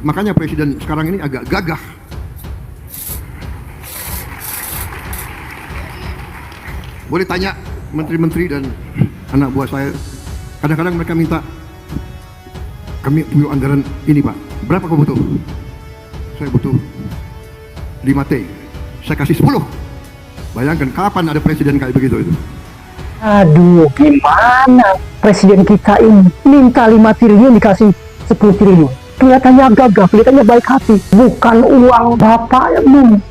Makanya presiden sekarang ini agak gagah. Boleh tanya menteri-menteri dan anak buah saya, kadang-kadang mereka minta, kami punya anggaran ini Pak, berapa kau butuh? Saya butuh 5T, saya kasih 10. Bayangkan kapan ada presiden kayak begitu itu. Aduh, gimana presiden kita ini minta 5 triliun dikasih 10 triliun. Kelihatannya gagah, kelihatannya baik hati. Bukan uang bapak,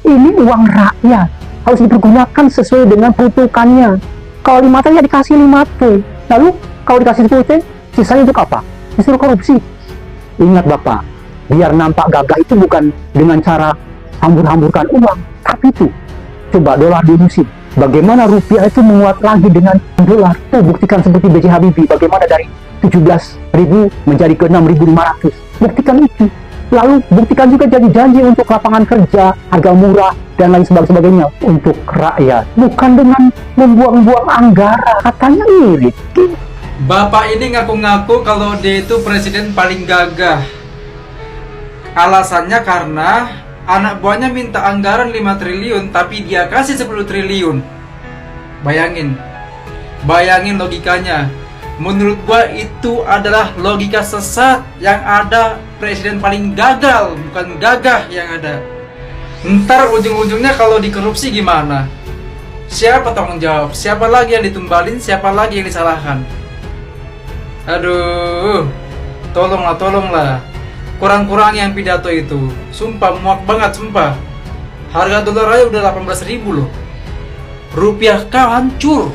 ini uang rakyat. Harus dipergunakan sesuai dengan peruntukannya. Kalau 5T ya dikasih 5T. Lalu kalau dikasih 10T, sisanya untuk apa? Disuruh korupsi. Ingat Bapak, biar nampak gagah itu bukan dengan cara hambur-hamburkan uang, tapi itu coba dolar dimusim. Bagaimana rupiah itu menguat lagi dengan dolar? Tuh buktikan seperti B.J. Habibie, bagaimana dari 17.000 menjadi ke 6.500. Buktikan itu. Lalu buktikan juga janji-janji untuk lapangan kerja, harga murah, dan lain sebagainya untuk rakyat. Bukan dengan membuang-buang anggaran. Katanya irit. Bapak ini ngaku-ngaku kalau dia itu presiden paling gagah. Alasannya karena anak buahnya minta anggaran 5 triliun tapi dia kasih 10 triliun. Bayangin logikanya. Menurut gua itu adalah logika sesat. Yang ada presiden paling gagal, bukan gagah yang ada. Ntar ujung-ujungnya kalau dikorupsi gimana? Siapa tanggung jawab? Siapa lagi yang ditumbalin? Siapa lagi yang disalahkan? Aduh, tolonglah. Kurang-kurang yang pidato itu. Sumpah, muak banget, sumpah. Harga dolar aja udah 18.000 loh. Rupiah kau hancur.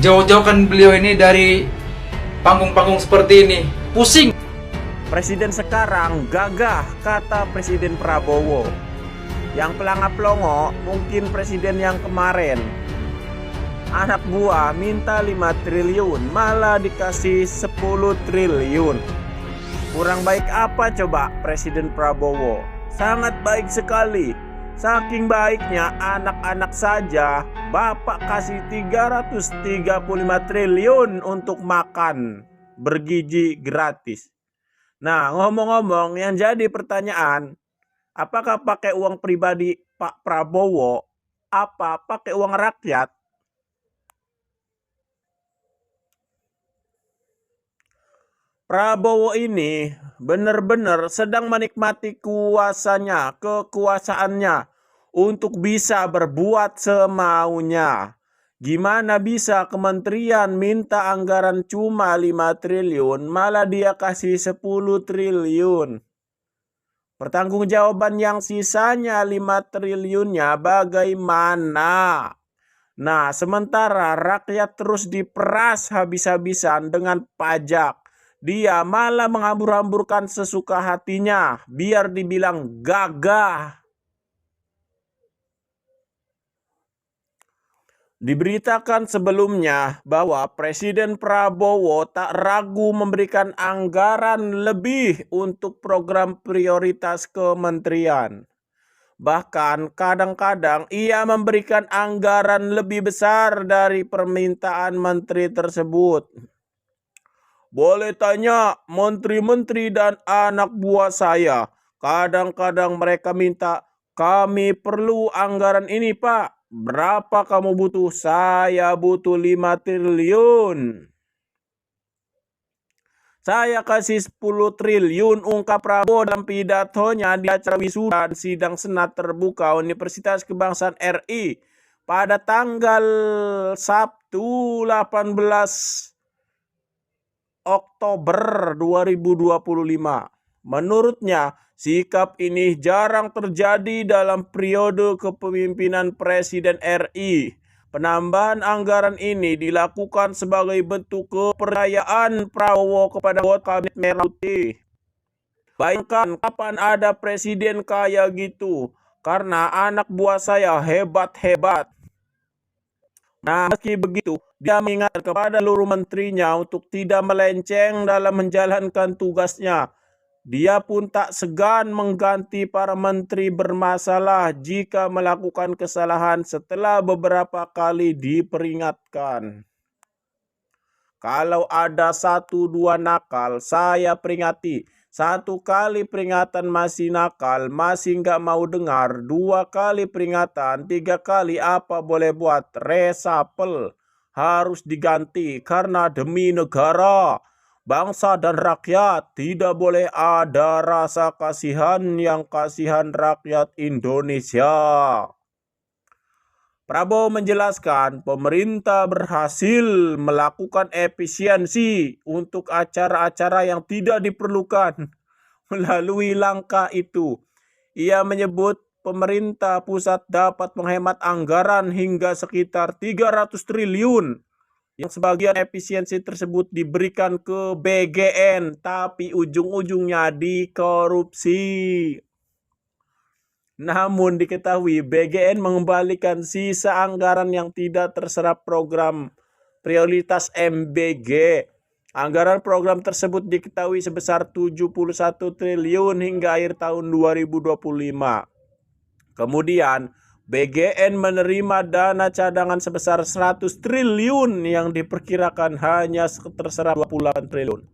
Jauh-jauhkan beliau ini dari panggung-panggung seperti ini. Pusing. Presiden sekarang gagah, kata Presiden Prabowo. Yang pelangap-longo mungkin presiden yang kemarin. Anak buah minta 5 triliun, malah dikasih 10 triliun. Kurang baik apa coba Presiden Prabowo? Sangat baik sekali. Saking baiknya anak-anak saja Bapak kasih 335 triliun untuk makan bergizi gratis. Nah, ngomong-ngomong, yang jadi pertanyaan, apakah pakai uang pribadi Pak Prabowo? Apa pakai uang rakyat? Prabowo ini benar-benar sedang menikmati kuasanya, kekuasaannya untuk bisa berbuat semaunya. Gimana bisa kementerian minta anggaran cuma 5 triliun, malah dia kasih 10 triliun. Pertanggungjawaban yang sisanya 5 triliunnya bagaimana? Nah, sementara rakyat terus diperas habis-habisan dengan pajak. Dia malah menghambur-hamburkan sesuka hatinya biar dibilang gagah. Diberitakan sebelumnya bahwa Presiden Prabowo tak ragu memberikan anggaran lebih untuk program prioritas kementerian. Bahkan kadang-kadang ia memberikan anggaran lebih besar dari permintaan menteri tersebut. Boleh tanya menteri-menteri dan anak buah saya. Kadang-kadang mereka minta, kami perlu anggaran ini Pak. Berapa kamu butuh? Saya butuh 5 triliun. Saya kasih 10 triliun, ungkap Prabowo dalam pidatonya di acara wisuda sidang senat terbuka Universitas Kebangsaan RI pada tanggal Sabtu 18 Oktober 2025. Menurutnya, sikap ini jarang terjadi dalam periode kepemimpinan Presiden RI. Penambahan anggaran ini dilakukan sebagai bentuk kepercayaan Prabowo kepada anggota Kabinet Merah Putih. Bayangkan kapan ada presiden kayak gitu, karena anak buah saya hebat-hebat. Nah, meski begitu, dia mengingatkan kepada seluruh menterinya untuk tidak melenceng dalam menjalankan tugasnya. Dia pun tak segan mengganti para menteri bermasalah jika melakukan kesalahan setelah beberapa kali diperingatkan. Kalau ada 1-2 nakal, saya peringati. 1 kali peringatan masih nakal, masih nggak mau dengar. 2 kali peringatan, 3 kali apa boleh buat? Resapel. Harus diganti karena demi negara, bangsa dan rakyat. Tidak boleh ada rasa kasihan yang kasihan rakyat Indonesia. Prabowo menjelaskan pemerintah berhasil melakukan efisiensi untuk acara-acara yang tidak diperlukan melalui langkah itu. Ia menyebut pemerintah pusat dapat menghemat anggaran hingga sekitar 300 triliun. Yang sebagian efisiensi tersebut diberikan ke BGN, tapi ujung-ujungnya dikorupsi. Namun diketahui BGN mengembalikan sisa anggaran yang tidak terserap program prioritas MBG. Anggaran program tersebut diketahui sebesar 71 triliun hingga akhir tahun 2025. Kemudian BGN menerima dana cadangan sebesar 100 triliun yang diperkirakan hanya terserap 28 triliun.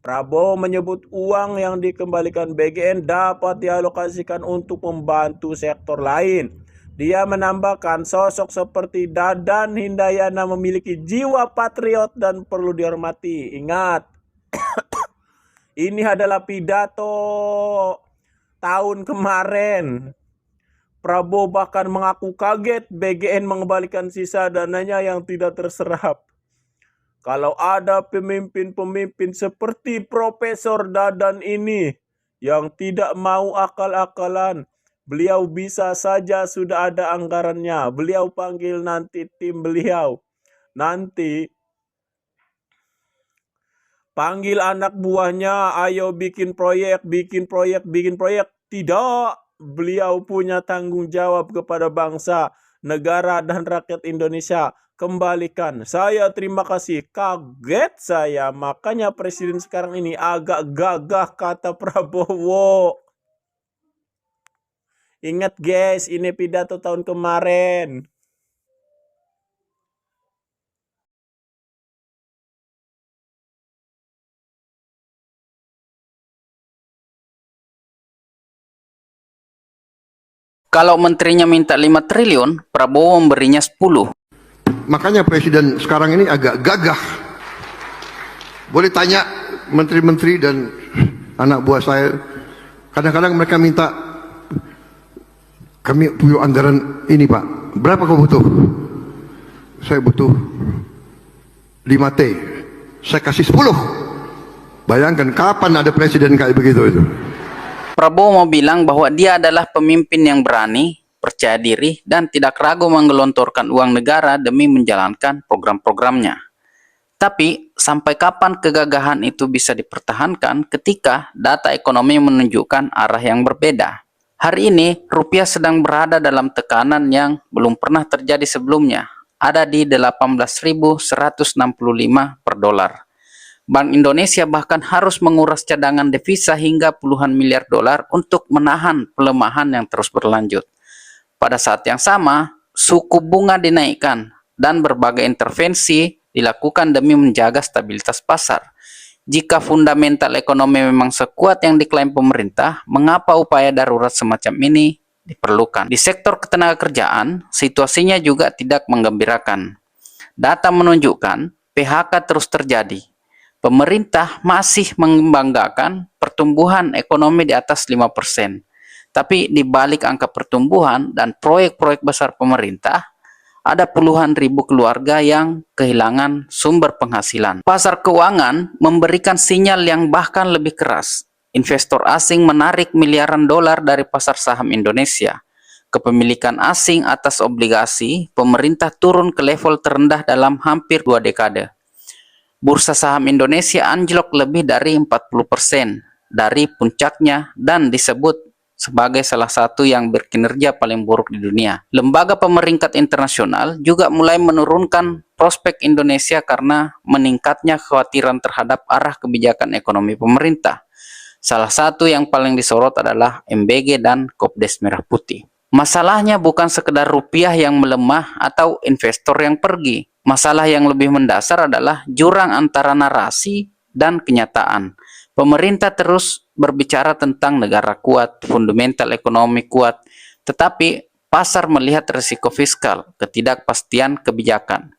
Prabowo menyebut uang yang dikembalikan BGN dapat dialokasikan untuk membantu sektor lain. Dia menambahkan sosok seperti Dadan Hindayana memiliki jiwa patriot dan perlu dihormati. Ingat, ini adalah pidato tahun kemarin. Prabowo bahkan mengaku kaget BGN mengembalikan sisa dananya yang tidak terserap. Kalau ada pemimpin-pemimpin seperti Profesor Dadan ini yang tidak mau akal-akalan, beliau bisa saja sudah ada anggarannya. Beliau panggil nanti tim beliau. Nanti panggil anak buahnya, ayo bikin proyek, bikin proyek, bikin proyek. Tidak, beliau punya tanggung jawab kepada bangsa, negara, dan rakyat Indonesia. Kembalikan. Saya terima kasih. Kaget saya. Makanya presiden sekarang ini agak gagah, kata Prabowo. Ingat guys, ini pidato tahun kemarin. Kalau menterinya minta 5 triliun, Prabowo memberinya 10. Makanya presiden sekarang ini agak gagah. Boleh tanya menteri-menteri dan anak buah saya. Kadang-kadang mereka minta, kami punya anggaran ini Pak, berapa kau butuh? Saya butuh 5T, saya kasih 10. Bayangkan kapan ada presiden kayak begitu itu. Prabowo mau bilang bahwa dia adalah pemimpin yang berani, percaya diri, dan tidak ragu menggelontorkan uang negara demi menjalankan program-programnya. Tapi, sampai kapan kegagahan itu bisa dipertahankan ketika data ekonomi menunjukkan arah yang berbeda? Hari ini, rupiah sedang berada dalam tekanan yang belum pernah terjadi sebelumnya, ada di 18.165 per dolar. Bank Indonesia bahkan harus menguras cadangan devisa hingga puluhan miliar dolar untuk menahan pelemahan yang terus berlanjut. Pada saat yang sama, suku bunga dinaikkan dan berbagai intervensi dilakukan demi menjaga stabilitas pasar. Jika fundamental ekonomi memang sekuat yang diklaim pemerintah, mengapa upaya darurat semacam ini diperlukan? Di sektor ketenagakerjaan, situasinya juga tidak menggembirakan. Data menunjukkan PHK terus terjadi. Pemerintah masih membanggakan pertumbuhan ekonomi di atas 5%. Tapi di balik angka pertumbuhan dan proyek-proyek besar pemerintah, ada puluhan ribu keluarga yang kehilangan sumber penghasilan. Pasar keuangan memberikan sinyal yang bahkan lebih keras. Investor asing menarik miliaran dolar dari pasar saham Indonesia. Kepemilikan asing atas obligasi pemerintah turun ke level terendah dalam hampir 2 dekade. Bursa saham Indonesia anjlok lebih dari 40% dari puncaknya dan disebut sebagai salah satu yang berkinerja paling buruk di dunia. Lembaga pemeringkat internasional juga mulai menurunkan prospek Indonesia karena meningkatnya kekhawatiran terhadap arah kebijakan ekonomi pemerintah. Salah satu yang paling disorot adalah MBG dan Kopdes Merah Putih. Masalahnya bukan sekedar rupiah yang melemah atau investor yang pergi. Masalah yang lebih mendasar adalah jurang antara narasi dan kenyataan. Pemerintah terus berbicara tentang negara kuat, fundamental ekonomi kuat, tetapi pasar melihat risiko fiskal, ketidakpastian kebijakan.